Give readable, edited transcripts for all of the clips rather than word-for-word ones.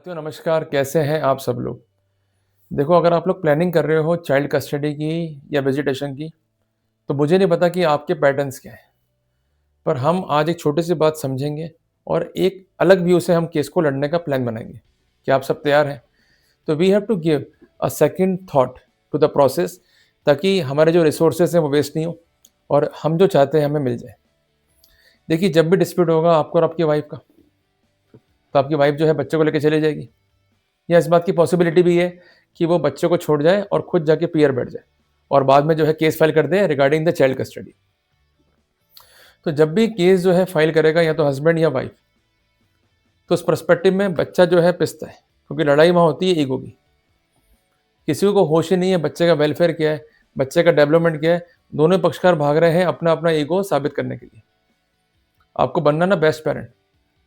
साथियों नमस्कार, कैसे हैं आप सब लोग? देखो अगर आप लोग प्लानिंग कर रहे हो चाइल्ड कस्टडी की या विज़िटेशन की, तो मुझे नहीं पता कि आपके पैटर्न्स क्या हैं। पर हम आज एक छोटी-सी बात समझेंगे और एक अलग व्यू से हम केस को लड़ने का प्लान बनाएँगे। क्या आप सब तैयार हैं? तो we have to give a second thought to the process ताकि हमारे जो रिसोर्सेज़ हैं वो वेस्ट नहीं हो और हम जो चाहते हैं हमें मिल जाए। देखिए जब भी डिस्प्यूट होगा आपको और आपकी वाइफ़ का, तो आपकी वाइफ़ जो है बच्चे को लेके चली जाएगी। या इस बात की पॉसिबिलिटी भी है कि वो बच्चे को छोड़ जाए और खुद जाके पीयर बैठ जाए और बाद में जो है केस फाइल कर दे रिगार्डिंग द चाइल्ड कस्टडी। तो जब भी केस जो है फाइल करेगा या तो हस्बैंड या वाइफ, तो उस पर्सपेक्टिव में बच्चा जो है पिसता है क्योंकि लड़ाई वहाँ होती है ईगो की। किसी को होश ही नहीं है बच्चे का वेलफेयर क्या है, बच्चे का डेवलपमेंट क्या है। दोनों पक्षकार भाग रहे हैं अपना अपना ईगो साबित करने के लिए। आपको बनना ना बेस्ट पेरेंट।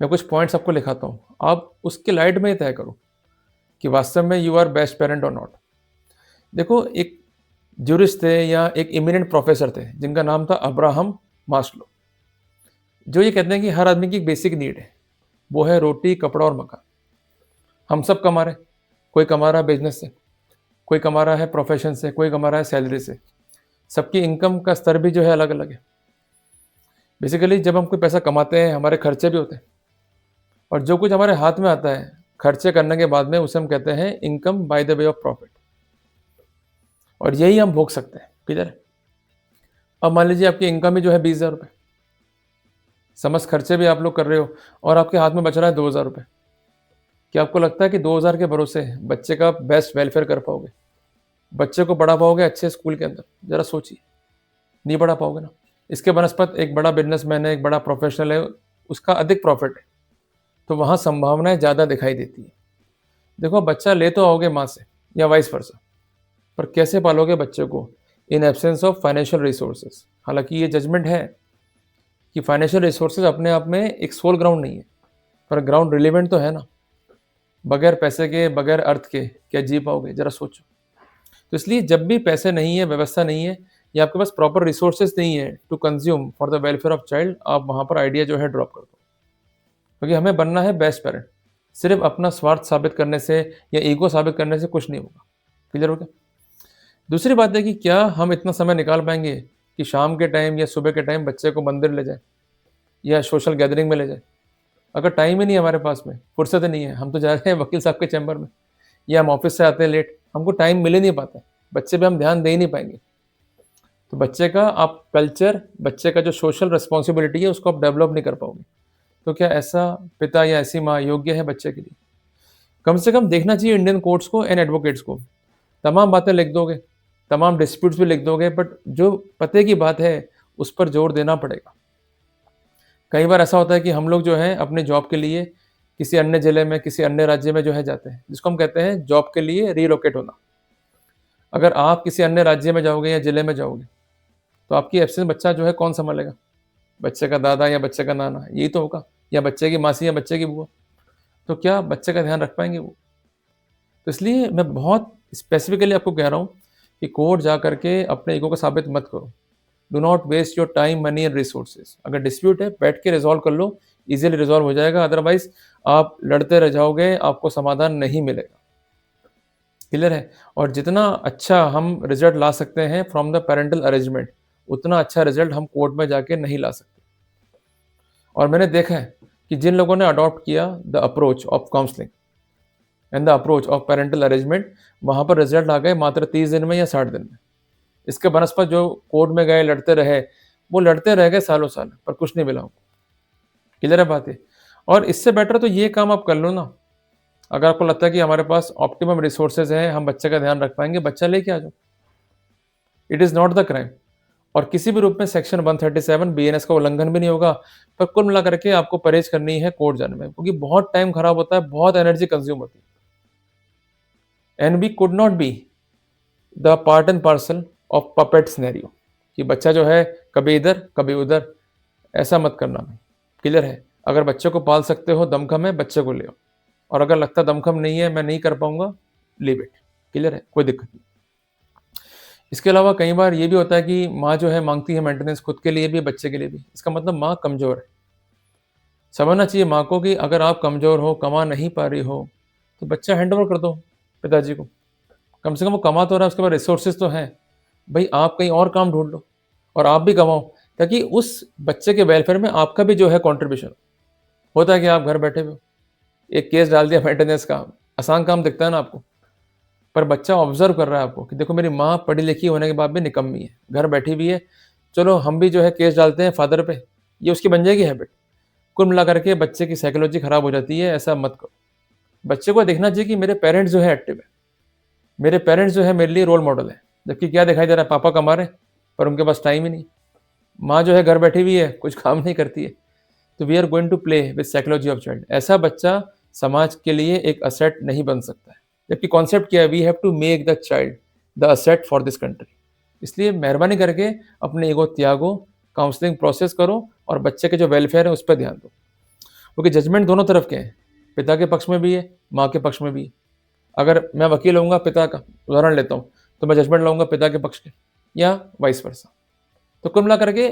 मैं कुछ पॉइंट्स आपको लिखाता हूँ, आप उसके लाइट में ही तय करो कि वास्तव में यू आर बेस्ट पेरेंट और नॉट। देखो एक ज्यूरिस्ट थे या एक इमिनेंट प्रोफेसर थे जिनका नाम था अब्राहम मास्लो, जो ये कहते हैं कि हर आदमी की एक बेसिक नीड है, वो है रोटी कपड़ा और मकान। हम सब कमा रहे हैं, कोई कमा रहा है बिजनेस से, कोई कमा रहा है प्रोफेशन से, कोई कमा रहा है सैलरी से। सबकी इनकम का स्तर भी जो है अलग अलग है। बेसिकली जब हम कोई पैसा कमाते हैं हमारे खर्चे भी होते हैं और जो कुछ हमारे हाथ में आता है खर्चे करने के बाद में उसे हम कहते हैं income by the way of profit, और यही हम भोग सकते हैं। क्लियर है? अब मान लीजिए आपकी इनकम ही जो है 20,000 रुपये, समस्त खर्चे भी आप लोग कर रहे हो और आपके हाथ में बच रहा है 2,000 रुपये। क्या आपको लगता है कि 2,000 के भरोसे बच्चे का बेस्ट वेलफेयर कर पाओगे, बच्चे को पढ़ा पाओगे अच्छे स्कूल के अंदर? जरा सोचिए, नहीं पढ़ा पाओगे ना। इसके बनस्पत एक बड़ा बिजनेसमैन है, एक बड़ा प्रोफेशनल है, उसका अधिक प्रॉफिट है, तो वहाँ संभावनाएं ज़्यादा दिखाई देती है। देखो बच्चा ले तो आओगे माँ से या वाइस वर्सा, पर कैसे पालोगे बच्चे को in absence of financial resources? हालांकि ये जजमेंट है कि फाइनेंशियल रिसोर्सेज अपने आप में एक सोल ग्राउंड नहीं है, पर ग्राउंड रिलेवेंट तो है ना। बगैर पैसे के बगैर अर्थ के क्या जी पाओगे? जरा सोचो। तो इसलिए जब भी पैसे नहीं है, व्यवस्था नहीं है या आपके पास प्रॉपर रिसोर्सेज नहीं है to consume for the welfare of child, आप वहाँ पर आइडिया जो है ड्रॉप कर दो, क्योंकि हमें बनना है बेस्ट पेरेंट। सिर्फ अपना स्वार्थ साबित करने से या ईगो साबित करने से कुछ नहीं होगा। क्लियर हो गया? दूसरी बात है कि क्या हम इतना समय निकाल पाएंगे कि शाम के टाइम या सुबह के टाइम बच्चे को मंदिर ले जाए या सोशल गैदरिंग में ले जाए? अगर टाइम ही नहीं है हमारे पास में, फुर्सत ही नहीं है, हम तो जा रहे हैं वकील साहब के चैम्बर में या हम ऑफिस से आते हैं लेट, हमको टाइम मिल ही नहीं पाता है, बच्चे पे हम ध्यान दे ही नहीं पाएंगे। तो बच्चे का आप कल्चर, बच्चे का जो सोशल रिस्पॉन्सिबिलिटी है उसको आप डेवलप नहीं कर पाओगे। तो क्या ऐसा पिता या ऐसी माँ योग्य है बच्चे के लिए? कम से कम देखना चाहिए इंडियन कोर्ट्स को एंड एडवोकेट्स को। तमाम बातें लिख दोगे, तमाम डिस्प्यूट्स भी लिख दोगे, बट जो पते की बात है उस पर जोर देना पड़ेगा। कई बार ऐसा होता है कि हम लोग जो है अपने जॉब के लिए किसी अन्य ज़िले में, किसी अन्य राज्य में जो है जाते हैं, जिसको हम कहते हैं जॉब के लिए रिलोकेट होना। अगर आप किसी अन्य राज्य में जाओगे या ज़िले में जाओगे, तो आपकी एब्सेंस बच्चा जो है कौन सँभालेगा? बच्चे का दादा या बच्चे का नाना, यही तो होगा, या बच्चे की मासी या बच्चे की बुआ। तो क्या बच्चे का ध्यान रख पाएँगे वो? तो इसलिए मैं बहुत स्पेसिफिकली आपको कह रहा हूँ कि कोर्ट जा करके अपने ईगो को साबित मत करो। Do not waste your time, money and resources. अगर डिस्प्यूट है बैठ के रिजॉल्व कर लो, इजीली रिजॉल्व हो जाएगा। अदरवाइज आप लड़ते रह जाओगे, आपको समाधान नहीं मिलेगा। क्लियर है? और जितना अच्छा हम रिजल्ट ला सकते हैं फ्रॉम द पेरेंटल अरेंजमेंट, उतना अच्छा रिजल्ट हम कोर्ट में जाके नहीं ला सकते। और मैंने देखा है कि जिन लोगों ने अडॉप्ट किया the approach of counselling and the approach of parental arrangement, वहाँ पर रिजल्ट आ गए मात्र 30 दिन में या 60 दिन में। इसके बनस्पत जो कोर्ट में गए लड़ते रहे, वो लड़ते रह गए सालों साल, पर कुछ नहीं मिला उनको। क्लियर है बात ये? और इससे बेटर तो ये काम आप कर लो ना। अगर आपको लगता है कि हमारे पास ऑप्टिमम रिसोर्सेज हैं, हम बच्चे का ध्यान रख पाएंगे, बच्चा लेके आ जाओ। It is not the crime, और किसी भी रूप में सेक्शन 137 बीएनएस का उल्लंघन भी नहीं होगा। पर कुल मिलाकर के आपको परहेज करनी है कोर्ट जाने में, क्योंकि बहुत टाइम खराब होता है, बहुत एनर्जी कंज्यूम होती है। And we could not be the part and parcel of puppet scenario कि बच्चा जो है कभी इधर कभी उधर, ऐसा मत करना भाई। क्लियर है? अगर बच्चे को पाल सकते हो, दमखम है, बच्चे को ले आओ। और अगर लगता दमखम नहीं है, मैं नहीं कर पाऊंगा, लीव इट। क्लियर है? कोई दिक्कत नहीं। इसके अलावा कई बार ये भी होता है कि माँ जो है मांगती है मेंटेनेंस खुद के लिए भी, बच्चे के लिए भी। इसका मतलब माँ कमज़ोर है। समझना चाहिए माँ को कि अगर आप कमज़ोर हो, कमा नहीं पा रही हो, तो बच्चा हैंड ओवर कर दो पिताजी को। कम से कम वो कमा तो रहा है, उसके पास रिसोर्सेज़ तो हैं। भई आप कहीं और काम ढूँढ लो और आप भी कमाओ, ताकि उस बच्चे के वेलफेयर में आपका भी जो है कंट्रीब्यूशन। होता है कि आप घर बैठे हुए हो, एक केस डाल दिया मेंटेनेंस का, आसान काम दिखता है ना आपको, पर बच्चा ऑब्ज़र्व कर रहा है आपको कि देखो मेरी माँ पढ़ी-लिखी होने के बाद भी निकम्मी है, घर बैठी हुई है, चलो हम भी जो है केस डालते हैं फादर पे, ये उसकी बन जाएगी हैबिट। कुल मिलाकर के बच्चे की साइकोलॉजी खराब हो जाती है, ऐसा मत करो। बच्चे को देखना चाहिए कि मेरे पेरेंट्स जो है एक्टिव है, मेरे पेरेंट्स जो है मेरे लिए रोल मॉडल है। जबकि क्या दिखाई दे रहा है, पापा कमा रहे हैं, पर उनके पास टाइम ही नहीं। माँ जो है घर बैठी हुई है, कुछ काम नहीं करती है। तो we are going to play with psychology of child. ऐसा बच्चा समाज के लिए एक असेट नहीं बन सकता है। जबकि कॉन्सेप्ट क्या है, we have to make the child the asset for this country. इसलिए मेहरबानी करके अपने ईगो त्यागो, काउंसलिंग प्रोसेस करो और बच्चे के जो वेलफेयर है उस पर ध्यान दो। क्योंकि जजमेंट दोनों तरफ के हैं, पिता के पक्ष में भी है, माँ के पक्ष में भी है। अगर मैं वकील होऊँगा पिता का, उदाहरण लेता हूँ, तो मैं जजमेंट लाऊँगा पिता के पक्ष के, या वाइस वर्सा। तो कुल मिलाकर के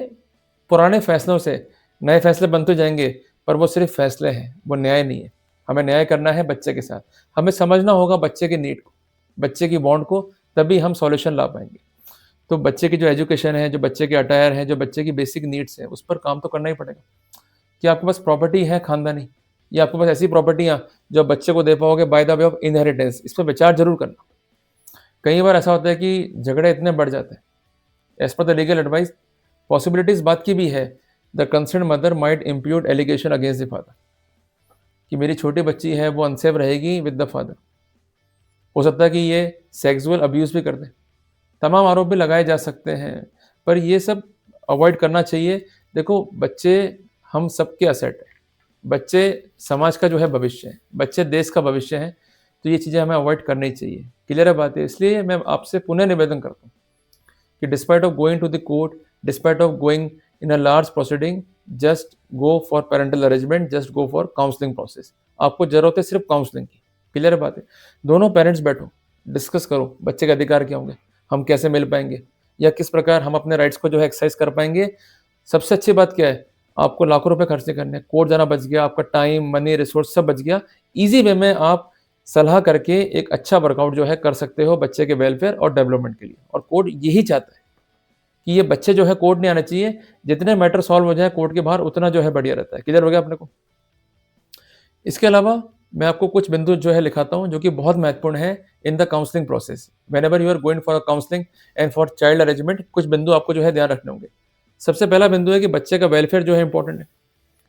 पुराने फैसलों से नए फैसले बनते जाएँगे, पर वो सिर्फ़ फैसले हैं, वो न्याय नहीं है। हमें न्याय करना है बच्चे के साथ। हमें समझना होगा बच्चे की नीड को, बच्चे की वांट को, तभी हम सॉल्यूशन ला पाएँगे। तो बच्चे की जो एजुकेशन है, जो बच्चे के अटायर है, जो बच्चे की बेसिक नीड्स है, उस पर काम तो करना ही पड़ेगा। कि आपके पास प्रॉपर्टी है खानदानी, या आपके पास ऐसी प्रॉपर्टियाँ जो आप बच्चे को दे पाओगे by the way of inheritance, इस पे विचार ज़रूर करना। कई बार ऐसा होता है कि झगड़े इतने बढ़ जाते हैं, as per the legal advice possibility इस बात की भी है, the concerned mother might impute allegation against the father, कि मेरी छोटी बच्ची है वो अनसेफ रहेगी विद द फादर। हो सकता है कि ये सेक्सुअल अब्यूज़ भी कर दें। तमाम आरोप भी लगाए जा सकते हैं, पर ये सब अवॉइड करना चाहिए। देखो बच्चे हम सबके एसेट हैं। बच्चे समाज का जो है भविष्य है, बच्चे देश का भविष्य हैं, तो ये चीज़ें हमें अवॉइड करनी चाहिए। क्लियर है बात है? इसलिए मैं आपसे पुनः निवेदन करता हूँ कि despite of going to the court, despite of going in a large proceeding, just go for parental arrangement, just go for counselling process. आपको ज़रूरत है सिर्फ काउंसलिंग की। क्लियर है बात है? दोनों पेरेंट्स बैठो, डिस्कस करो, बच्चे के अधिकार क्या होंगे, हम कैसे मिल पाएँगे, या किस प्रकार हम अपने राइट्स को जो है एक्सरसाइज कर पाएँगे। सबसे अच्छी बात क्या है, आपको लाखों रुपए खर्च नहीं करने, कोर्ट जाना बच गया, आपका टाइम, मनी, रिसोर्स सब बच गया। ईज़ी वे में आप सलाह करके एक अच्छा वर्कआउट जो है कर सकते हो बच्चे के वेलफेयर और डेवलपमेंट के लिए। और कोर्ट यही चाहता है कि ये बच्चे जो है कोर्ट नहीं आने चाहिए, जितने मैटर सॉल्व हो जाए कोर्ट के बाहर उतना जो है बढ़िया रहता है। क्लियर हो गया अपने को? इसके अलावा मैं आपको कुछ बिंदु जो है लिखाता हूँ जो कि बहुत महत्वपूर्ण है in the counselling process. Whenever you are going for a counselling and for child arrangement, कुछ बिंदु आपको जो है ध्यान रखने होंगे। सबसे पहला बिंदु है कि बच्चे का वेलफेयर जो है इंपॉर्टेंट है।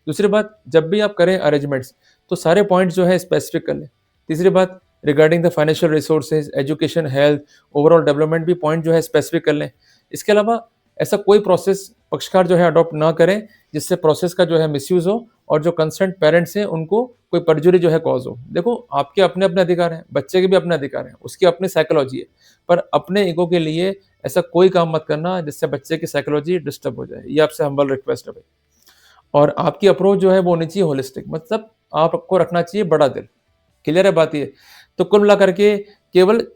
दूसरी बात, जब भी आप करें अरेंजमेंट्स तो सारे पॉइंट्स जो है स्पेसिफिक कर लें। तीसरी बात, regarding the financial resources, education, health, overall development भी पॉइंट जो है स्पेसिफिक कर लें। इसके अलावा ऐसा कोई प्रोसेस पक्षकार जो है अडॉप्ट ना करें जिससे प्रोसेस का जो है मिसयूज़ हो और जो कंसर्न्ड पेरेंट्स हैं उनको कोई परजुरी जो है कॉज़ हो। देखो आपके अपने-अपने अधिकार हैं, बच्चे के भी अपने अधिकार हैं, उसकी अपनी साइकोलॉजी है, पर अपने ईगो के लिए ऐसा कोई काम मत करना जिससे बच्चे की साइकोलॉजी डिस्टर्ब हो जाए। ये आपसे हम्बल रिक्वेस्ट है भाई। और आपकी अप्रोच जो है वो होनी चाहिए होलिस्टिक, मतलब आपको रखना चाहिए बड़ा दिल। क्लियर है बात ये? तो कुल मिलाकर के केवल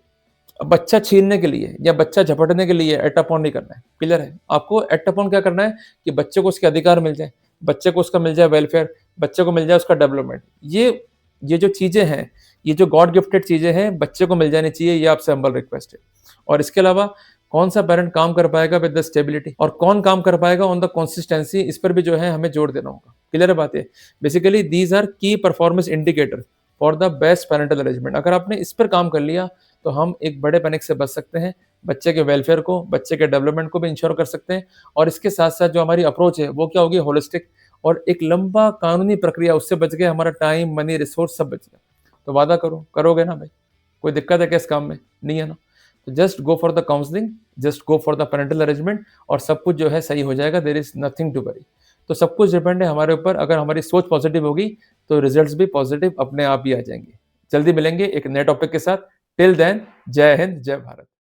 बच्चा छीनने के लिए या बच्चा झपटने के लिए एक्ट अपॉन नहीं करना है। क्लियर है? आपको एक्ट अपॉन क्या करना है कि बच्चे को उसके अधिकार मिल जाएँ, बच्चे को उसका मिल जाए वेलफेयर, बच्चे को मिल जाए उसका डेवलपमेंट। ये जो चीज़ें हैं, ये जो गॉड गिफ्टेड चीज़ें हैं, बच्चे को मिल जानी चाहिए, ये आपसे हम्बल रिक्वेस्ट है। और इसके अलावा कौन-सा पैरेंट काम कर पाएगा विद द स्टेबिलिटी और कौन काम कर पाएगा ऑन द कंसिस्टेंसी, इस पर भी जो है हमें जोर देना होगा। क्लियर है बात ये? बेसिकली दीज़ आर की performance indicator for the best parental arrangement. अगर आपने इस पर काम कर लिया, तो हम एक बड़े पैनिक से बच सकते हैं। बच्चे के वेलफेयर को, बच्चे के डेवलपमेंट को भी इंश्योर कर सकते हैं और इसके साथ-साथ जो हमारी अप्रोच है, वो क्या होगी होलिस्टिक और एक लंबा कानूनी प्रक्रिया, उससे बच गए हमारा टाइम, मनी, रिसोर्स सब बच गया। तो वादा करो, करोगे ना भाई? कोई दिक्कत है क्या इस काम में? नहीं है ना? तो just go for the counselling, just go for the parental arrangement और सब कुछ जो है सही हो जाएगा, there is nothing to worry. तो सब कुछ डिपेंड है हमारे ऊपर, अगर हमारी सोच पॉजिटिव होगी, तो रिजल्ट्स भी पॉजिटिव अपने आप ही आ जाएँगे। जल्दी मिलेंगे एक नए टॉपिक के साथ। टिल देन जय हिंद, जय भारत।